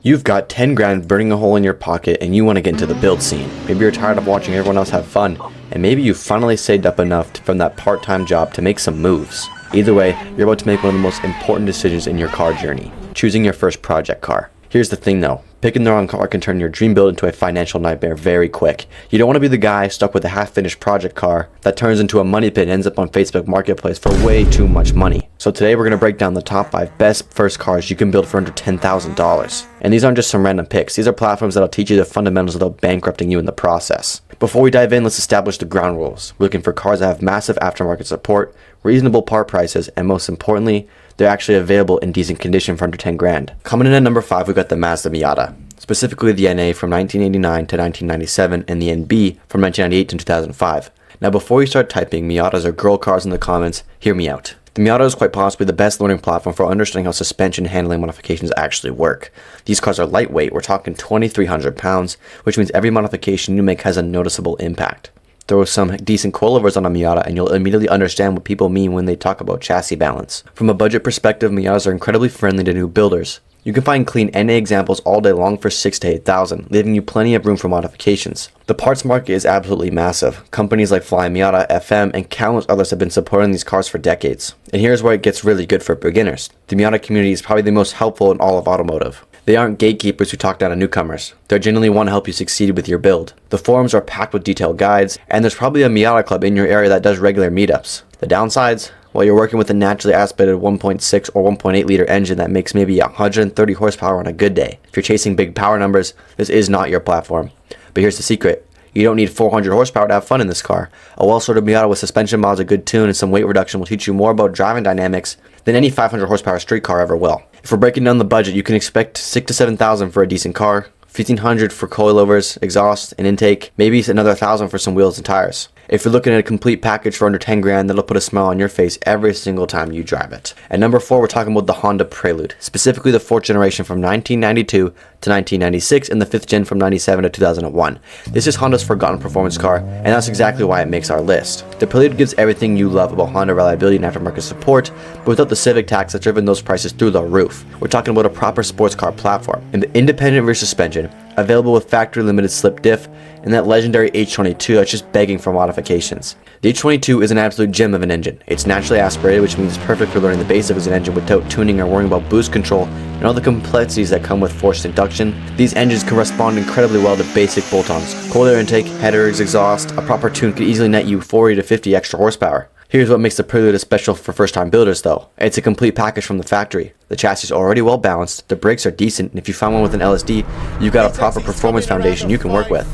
You've got 10 grand burning a hole in your pocket and you want to get into the build scene. Maybe you're tired of watching everyone else have fun, and maybe you finally saved up enough from that part-time job to make some moves. Either way, you're about to make one of the most important decisions in your car journey: choosing your first project car. Here's the thing though, picking the wrong car can turn your dream build into a financial nightmare very quick. You don't want to be the guy stuck with a half-finished project car that turns into a money pit and ends up on Facebook Marketplace for way too much money. So today we're going to break down the top 5 best first cars you can build for under $10,000. And these aren't just some random picks, these are platforms that'll teach you the fundamentals without bankrupting you in the process. Before we dive in, let's establish the ground rules. We're looking for cars that have massive aftermarket support, reasonable part prices, and most importantly, they're actually available in decent condition for under 10 grand. Coming in at number 5, we've got the Mazda Miata. Specifically the NA from 1989 to 1997 and the NB from 1998 to 2005. Now before you start typing Miatas or girl cars in the comments, hear me out. The Miata is quite possibly the best learning platform for understanding how suspension handling modifications actually work. These cars are lightweight, we're talking 2,300 pounds, which means every modification you make has a noticeable impact. Throw some decent coilovers on a Miata and you'll immediately understand what people mean when they talk about chassis balance. From a budget perspective, Miatas are incredibly friendly to new builders. You can find clean NA examples all day long for $6,000 to $8,000, leaving you plenty of room for modifications. The parts market is absolutely massive. Companies like Fly Miata, FM, and countless others have been supporting these cars for decades. And here's where it gets really good for beginners. The Miata community is probably the most helpful in all of automotive. They aren't gatekeepers who talk down to newcomers. They genuinely want to help you succeed with your build. The forums are packed with detailed guides, and there's probably a Miata club in your area that does regular meetups. The downsides? Well, you're working with a naturally aspirated 1.6 or 1.8 liter engine that makes maybe 130 horsepower on a good day. If you're chasing big power numbers, this is not your platform. But here's the secret. You don't need 400 horsepower to have fun in this car. A well-sorted Miata with suspension mods, a good tune, and some weight reduction will teach you more about driving dynamics than any 500 horsepower street car ever will. If we're breaking down the budget, you can expect $6,000 to $7,000 for a decent car, $1,500 for coilovers, exhaust, and intake, maybe another $1,000 for some wheels and tires. If you're looking at a complete package for under 10 grand, that'll put a smile on your face every single time you drive it. At number 4, we're talking about the Honda Prelude, specifically the 4th generation from 1992 to 1996 and the 5th gen from 97 to 2001. This is Honda's forgotten performance car, and that's exactly why it makes our list. The Prelude gives everything you love about Honda reliability and aftermarket support, but without the Civic tax that's driven those prices through the roof. We're talking about a proper sports car platform, and the independent rear suspension, available with factory limited slip diff, and that legendary H22 that's just begging for modifications. The H22 is an absolute gem of an engine. It's naturally aspirated, which means it's perfect for learning the basics of an engine without tuning or worrying about boost control and all the complexities that come with forced induction. These engines can respond incredibly well to basic bolt-ons. Cold air intake, headers, exhaust, a proper tune could easily net you 40 to 50 extra horsepower. Here's what makes the Prelude special for first-time builders though. It's a complete package from the factory. The chassis is already well balanced, the brakes are decent, and if you find one with an LSD, you've got a proper performance foundation you can work with.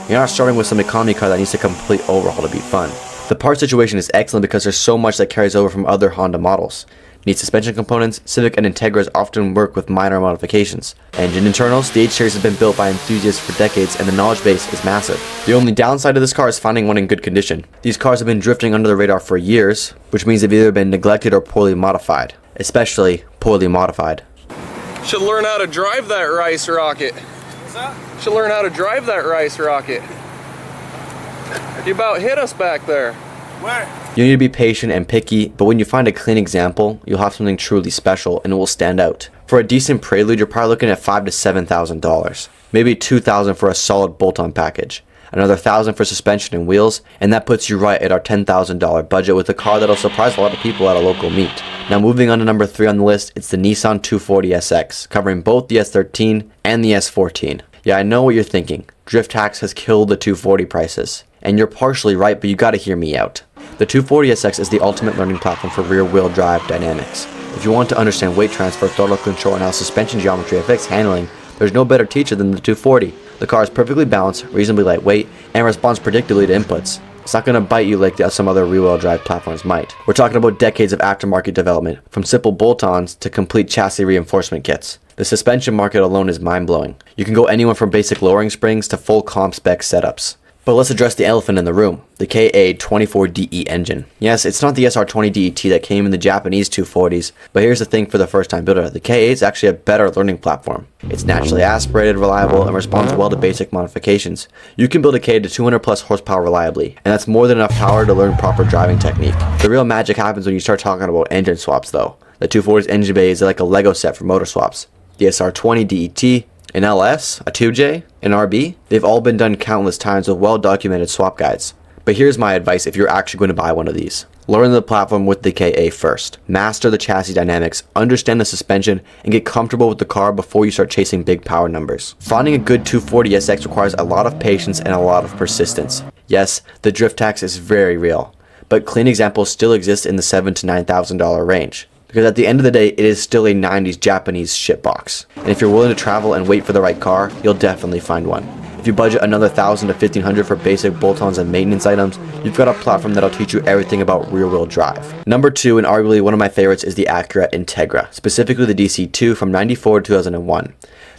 You're not starting with some economy car that needs a complete overhaul to be fun. The part situation is excellent because there's so much that carries over from other Honda models. Need suspension components, Civic and Integras often work with minor modifications. Engine internals, the H-Series has been built by enthusiasts for decades and the knowledge base is massive. The only downside of this car is finding one in good condition. These cars have been drifting under the radar for years, which means they've either been neglected or poorly modified. Especially poorly modified. Should learn how to drive that rice rocket. What's that? Should learn how to drive that rice rocket. You about hit us back there. Where? You need to be patient and picky, but when you find a clean example, you'll have something truly special and it will stand out. For a decent Prelude, you're probably looking at $5,000 to $7,000. Maybe $2,000 for a solid bolt-on package. Another $1,000 for suspension and wheels, and that puts you right at our $10,000 budget with a car that'll surprise a lot of people at a local meet. Now moving on to number 3 on the list, it's the Nissan 240SX, covering both the S13 and the S14. Yeah, I know what you're thinking. Drift tax has killed the 240 prices. And you're partially right, but you gotta hear me out. The 240SX is the ultimate learning platform for rear-wheel drive dynamics. If you want to understand weight transfer, throttle control, and how suspension geometry affects handling, there's no better teacher than the 240. The car is perfectly balanced, reasonably lightweight, and responds predictably to inputs. It's not going to bite you like some other rear-wheel drive platforms might. We're talking about decades of aftermarket development, from simple bolt-ons to complete chassis reinforcement kits. The suspension market alone is mind-blowing. You can go anywhere from basic lowering springs to full comp spec setups. But let's address the elephant in the room, the KA24DE engine. Yes, it's not the SR20DET that came in the Japanese 240s, but here's the thing for the first-time builder. The KA is actually a better learning platform. It's naturally aspirated, reliable, and responds well to basic modifications. You can build a K to 200 plus horsepower reliably, and that's more than enough power to learn proper driving technique. The real magic happens when you start talking about engine swaps though. The 240's engine bay is like a Lego set for motor swaps. The SR20 DET An LS, a 2J, an RB, they've all been done countless times with well-documented swap guides. But here's my advice if you're actually going to buy one of these. Learn the platform with the KA first. Master the chassis dynamics, understand the suspension, and get comfortable with the car before you start chasing big power numbers. Finding a good 240SX requires a lot of patience and a lot of persistence. Yes, the drift tax is very real, but clean examples still exist in the $7,000 to $9,000 range. Because at the end of the day, it is still a 90s Japanese shitbox. And if you're willing to travel and wait for the right car, you'll definitely find one. If you budget another $1,000 to $1,500 for basic bolt-ons and maintenance items, you've got a platform that'll teach you everything about rear-wheel drive. Number 2, and arguably one of my favorites, is the Acura Integra, specifically the DC2 from '94 to 2001.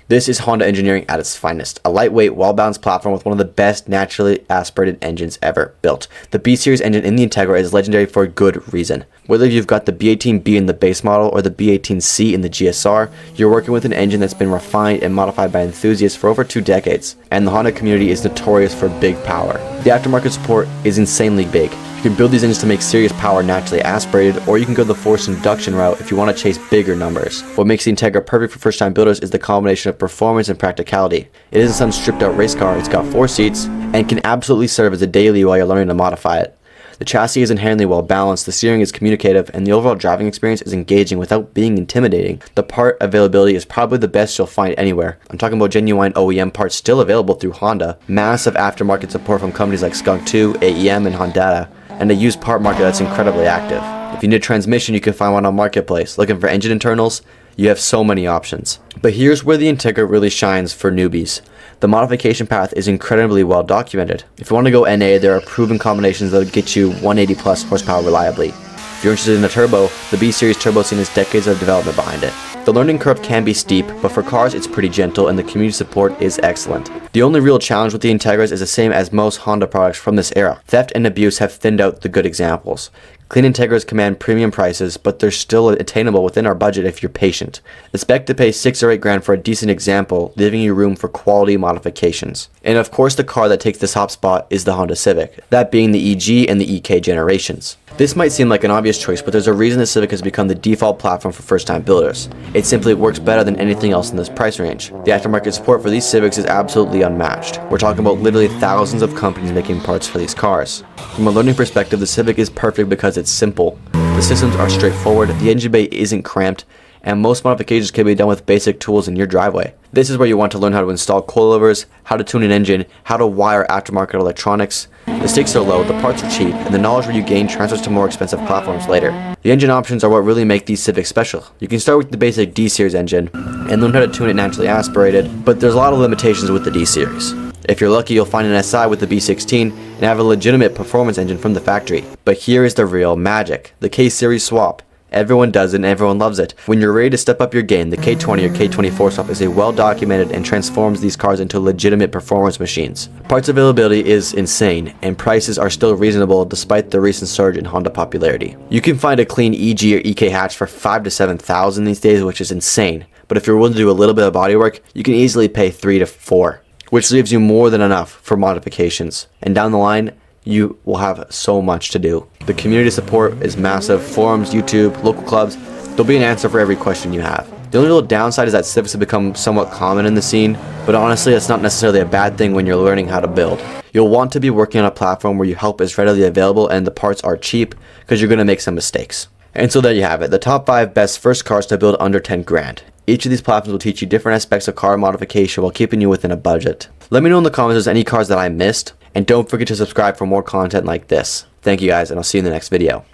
This is Honda engineering at its finest, a lightweight, well-balanced platform with one of the best naturally aspirated engines ever built. The B-Series engine in the Integra is legendary for a good reason. Whether you've got the B18B in the base model or the B18C in the GSR, you're working with an engine that's been refined and modified by enthusiasts for over 2 decades, and the Honda community is notorious for big power. The aftermarket support is insanely big. You can build these engines to make serious power naturally aspirated, or you can go the forced induction route if you want to chase bigger numbers. What makes the Integra perfect for first-time builders is the combination of performance and practicality. It isn't some stripped-out race car, it's got 4 seats, and can absolutely serve as a daily while you're learning to modify it. The chassis is inherently well balanced, the steering is communicative, and the overall driving experience is engaging without being intimidating. The part availability is probably the best you'll find anywhere. I'm talking about genuine OEM parts still available through Honda, massive aftermarket support from companies like Skunk 2, AEM, and Hondata, and a used part market that's incredibly active. If you need a transmission, you can find one on Marketplace. Looking for engine internals? You have so many options. But here's where the Integra really shines for newbies. The modification path is incredibly well documented. If you want to go NA, there are proven combinations that will get you 180 plus horsepower reliably. If you're interested in a turbo, the B-Series turbo scene has decades of development behind it. The learning curve can be steep, but for cars it's pretty gentle and the community support is excellent. The only real challenge with the Integras is the same as most Honda products from this era. Theft and abuse have thinned out the good examples. Clean Integras command premium prices, but they're still attainable within our budget if you're patient. Expect to pay $6 or $8 for a decent example, leaving you room for quality modifications. And of course the car that takes the top spot is the Honda Civic, that being the EG and the EK generations. This might seem like an obvious choice, but there's a reason the Civic has become the default platform for first-time builders. It simply works better than anything else in this price range. The aftermarket support for these Civics is absolutely unmatched. We're talking about literally thousands of companies making parts for these cars. From a learning perspective, the Civic is perfect because it's simple. The systems are straightforward, the engine bay isn't cramped, and most modifications can be done with basic tools in your driveway. This is where you want to learn how to install coilovers, how to tune an engine, how to wire aftermarket electronics. The stakes are low, the parts are cheap, and the knowledge you gain transfers to more expensive platforms later. The engine options are what really make these Civics special. You can start with the basic D-Series engine and learn how to tune it naturally aspirated, but there's a lot of limitations with the D-Series. If you're lucky, you'll find an SI with the B16 and have a legitimate performance engine from the factory. But here is the real magic, the K-Series swap. Everyone does it and everyone loves it. When you're ready to step up your game, the K20 or K24 swap is a well-documented and transforms these cars into legitimate performance machines. Parts availability is insane, and prices are still reasonable despite the recent surge in Honda popularity. You can find a clean EG or EK hatch for $5,000 to $7,000 these days, which is insane. But if you're willing to do a little bit of bodywork, you can easily pay $3,000 to $4,000, which leaves you more than enough for modifications. And down the line, you will have so much to do. The community support is massive. Forums, YouTube, local clubs, there'll be an answer for every question you have. The only real downside is that Civics have become somewhat common in the scene, but honestly that's not necessarily a bad thing when you're learning how to build. You'll want to be working on a platform where your help is readily available and the parts are cheap, because you're going to make some mistakes. And so there you have it, the top 5 best first cars to build under 10 grand. Each of these platforms will teach you different aspects of car modification while keeping you within a budget. Let me know in the comments if there's any cars that I missed, and don't forget to subscribe for more content like this. Thank you guys, and I'll see you in the next video.